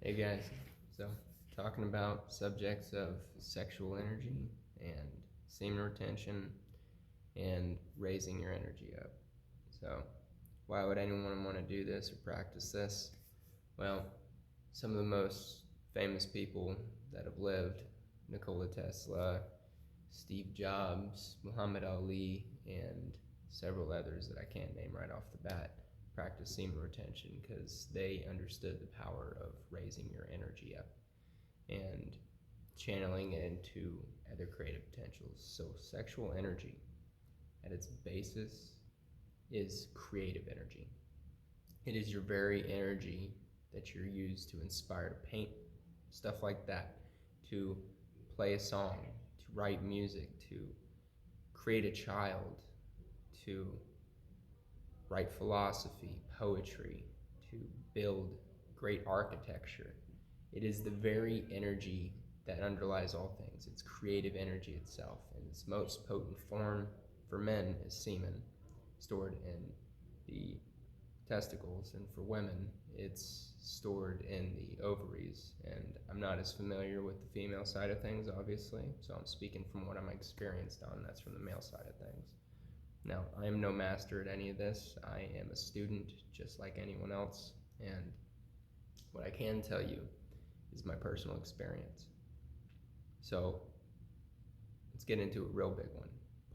Hey guys, so talking about subjects of sexual energy and semen retention and raising your energy up. So, why would anyone want to do this or practice this? Well, some of the most famous people that have lived, Nikola Tesla, Steve Jobs, Muhammad Ali, and several others that I can't name right off the bat, practice semen retention because they understood the power of raising your energy up and channeling it into other creative potentials. So, sexual energy at its basis is creative energy. It is your very energy that you're used to inspire to paint, stuff like that, to play a song, to write music, to create a child, to write philosophy, poetry, to build great architecture. It is the very energy that underlies all things. It's creative energy itself. And its most potent form for men is semen, stored in the testicles, and for women, it's stored in the ovaries. And I'm not as familiar with the female side of things, obviously, so I'm speaking from what I'm experienced on. That's from the male side of things. Now, I am no master at any of this. I am a student just like anyone else, and what I can tell you is my personal experience. So, let's get into a real big one: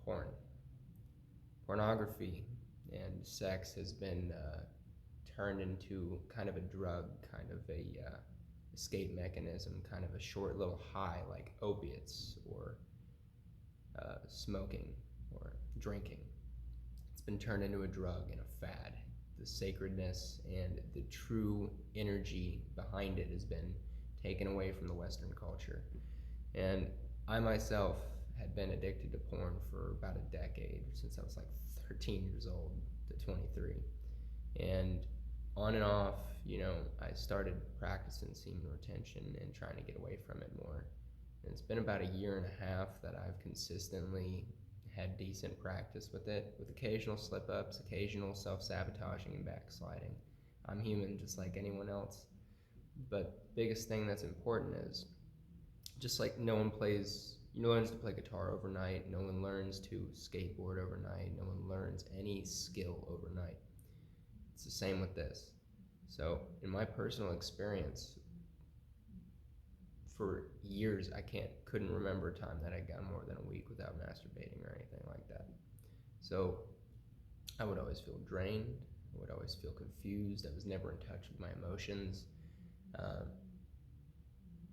porn. Pornography and sex has been turned into kind of a drug, kind of a escape mechanism, kind of a short little high like opiates or smoking or drinking. It's been turned into a drug and a fad. The sacredness and the true energy behind it has been taken away from the Western culture. And I myself had been addicted to porn for about a decade, since I was like 13 years old to 23. And on and off, I started practicing semen retention and trying to get away from it more. And it's been about a year and a half that I've consistently had decent practice with it, with occasional slip ups, occasional self sabotaging and backsliding. I'm human just like anyone else. But the biggest thing that's important is just like no one learns to play guitar overnight, no one learns to skateboard overnight, no one learns any skill overnight. It's the same with this. So, in my personal experience, for years couldn't remember a time that I'd gone more than a week without masturbating or anything like that. So I would always feel drained. I would always feel confused. I was never in touch with my emotions. Um,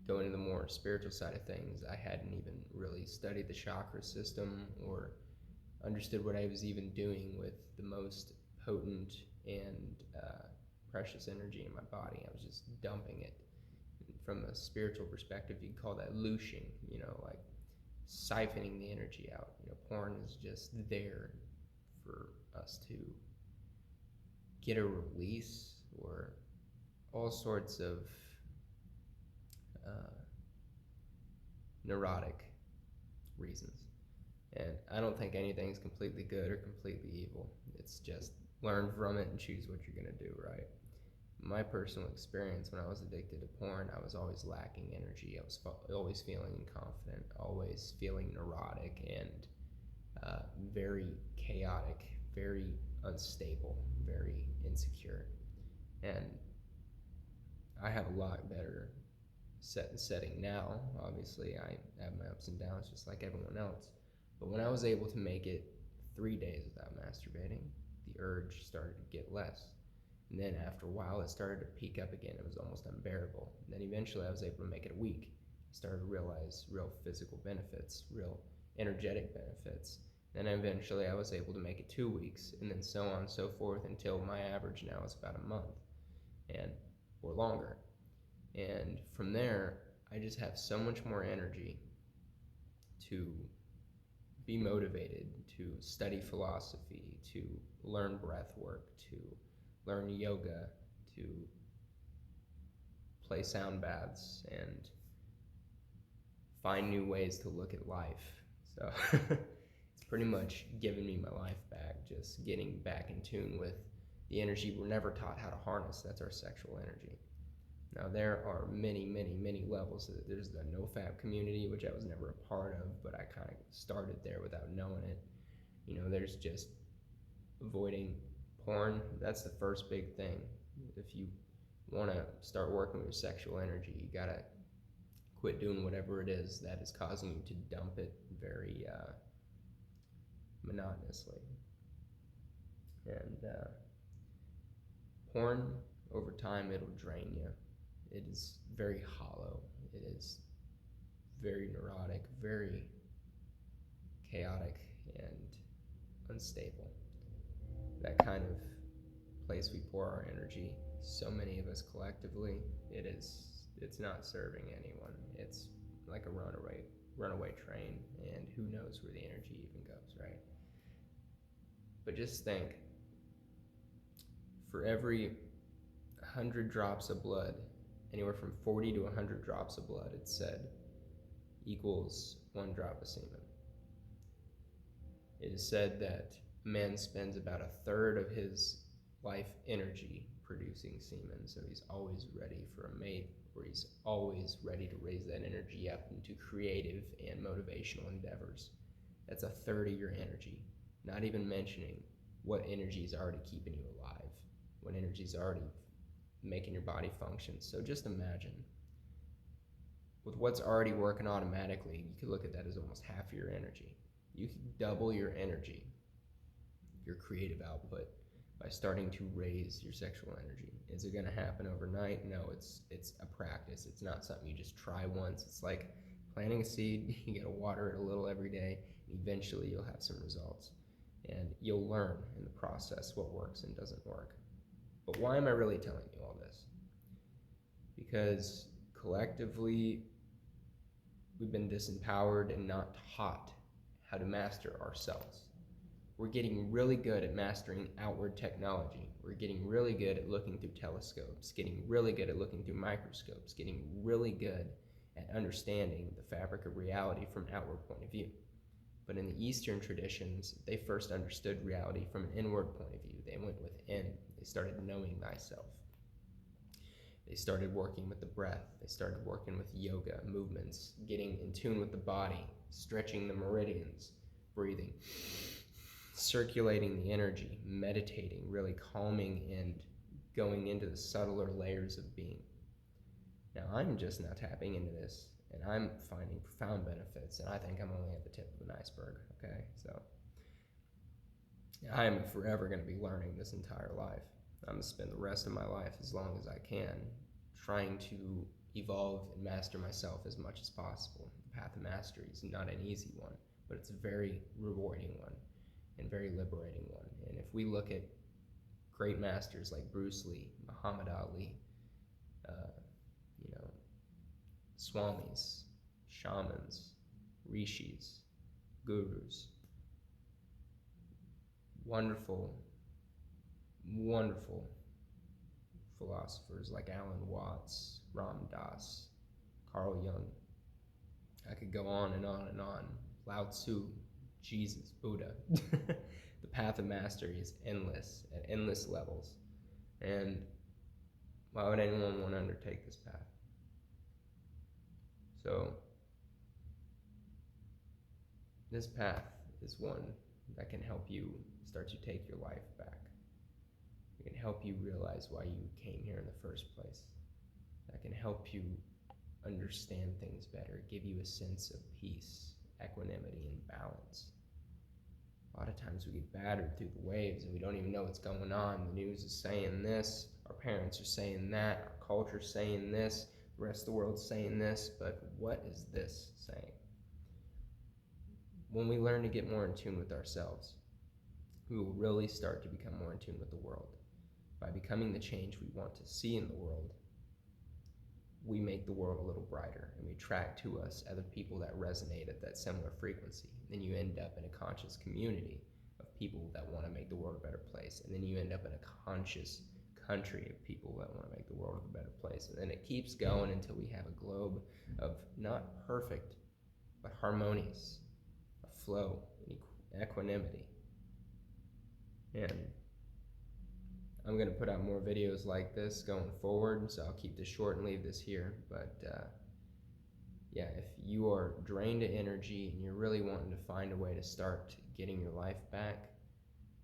Going to the more spiritual side of things, I hadn't even really studied the chakra system or understood what I was even doing with the most potent and precious energy in my body. I was just dumping it. From a spiritual perspective, you'd call that looshing, like siphoning the energy out. Porn is just there for us to get a release or all sorts of uh, neurotic reasons. And I don't think anything's completely good or completely evil. It's just learn from it and choose what you're going to do, right? My personal experience when I was addicted to porn, I was always lacking energy. I was always feeling inconfident, always feeling neurotic and very chaotic, very unstable, very insecure. And I have a lot better setting now. Obviously, I have my ups and downs just like everyone else. But when I was able to make it 3 days without masturbating, the urge started to get less. And then after a while, it started to peak up again. It was almost unbearable. And then eventually, I was able to make it a week. I started to realize real physical benefits, real energetic benefits. Then eventually, I was able to make it 2 weeks, and then so on and so forth until my average now is about a month, and or longer. And from there, I just have so much more energy to be motivated, to study philosophy, to learn breath work, to learn yoga, to play sound baths, and find new ways to look at life. So it's pretty much giving me my life back, just getting back in tune with the energy we're never taught how to harness. That's our sexual energy. Now, there are many, many, many levels. There's the no-fap community, which I was never a part of, but I kind of started there without knowing it. There's just avoiding porn. That's the first big thing. If you want to start working with your sexual energy, you got to quit doing whatever it is that is causing you to dump it very monotonously. And porn, over time, it'll drain you. It is very hollow. It is very neurotic, very chaotic, and unstable. That kind of place we pour our energy, so many of us collectively, it's not serving anyone. It's like a runaway train, and who knows where the energy even goes, right? But just think, for every 100 drops of blood, anywhere from 40 to 100 drops of blood, it's said, equals 1 drop of semen. It is said that a man spends about a third of his life energy producing semen, so he's always ready for a mate, or he's always ready to raise that energy up into creative and motivational endeavors. That's a third of your energy, not even mentioning what energy is already keeping you alive, what energy is already making your body function. So just imagine, with what's already working automatically, you could look at that as almost half of your energy. You could double your energy, your creative output, by starting to raise your sexual energy. Is it going to happen overnight? No, it's a practice. It's not something you just try once. It's like planting a seed. You got to water it a little every day, and eventually you'll have some results. And you'll learn in the process what works and doesn't work. But why am I really telling you all this? Because collectively, we've been disempowered and not taught how to master ourselves. We're getting really good at mastering outward technology. We're getting really good at looking through telescopes, getting really good at looking through microscopes, getting really good at understanding the fabric of reality from an outward point of view. But in the Eastern traditions, they first understood reality from an inward point of view. They went within. They started knowing thyself. They started working with the breath. They started working with yoga, movements, getting in tune with the body, stretching the meridians, breathing, circulating the energy, meditating, really calming and going into the subtler layers of being. Now, I'm just now tapping into this, and I'm finding profound benefits, and I think I'm only at the tip of an iceberg, okay? So I am forever going to be learning this entire life. I'm going to spend the rest of my life, as long as I can, trying to evolve and master myself as much as possible. The path of mastery is not an easy one, but it's a very rewarding one and very liberating one. And if we look at great masters like Bruce Lee, Muhammad Ali, swamis, shamans, rishis, gurus, wonderful, wonderful philosophers like Alan Watts, Ram Dass, Carl Jung. I could go on and on and on. Lao Tzu, Jesus, Buddha. The path of mastery is endless, at endless levels. And why would anyone want to undertake this path? So, this path is one that can help you start to take your life back. It can help you realize why you came here in the first place. That can help you understand things better, give you a sense of peace, equanimity, and balance. A lot of times we get battered through the waves and we don't even know what's going on. The news is saying this, our parents are saying that, our culture's saying this, the rest of the world's saying this, but what is this saying? When we learn to get more in tune with ourselves, we will really start to become more in tune with the world. By becoming the change we want to see in the world, we make the world a little brighter, and we attract to us other people that resonate at that similar frequency. Then you end up in a conscious community of people that want to make the world a better place, and then you end up in a conscious country of people that want to make the world a better place. And then it keeps going until we have a globe of not perfect, but harmonious, a flow, and equanimity. And I'm going to put out more videos like this going forward, so I'll keep this short and leave this here. But yeah, if you are drained of energy and you're really wanting to find a way to start getting your life back,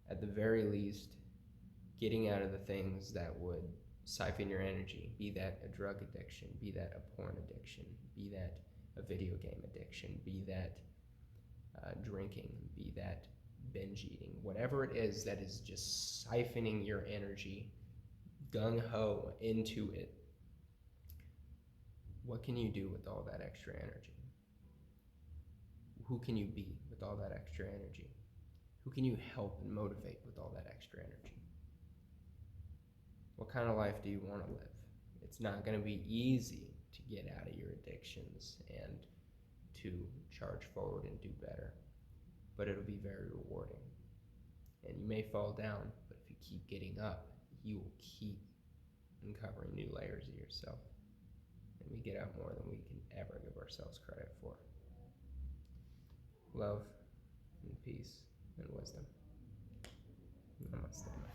at the very least, getting out of the things that would siphon your energy, be that a drug addiction, be that a porn addiction, be that a video game addiction, be that drinking, be that binge eating, whatever it is that is just siphoning your energy gung-ho into it. What can you do with all that extra energy? Who can you be with all that extra energy? Who can you help and motivate with all that extra energy? What kind of life do you want to live? It's not going to be easy to get out of your addictions and to charge forward and do better, but it'll be very rewarding. And you may fall down, but if you keep getting up, you will keep uncovering new layers of yourself. And we get out more than we can ever give ourselves credit for. Love and peace and wisdom. Namaste.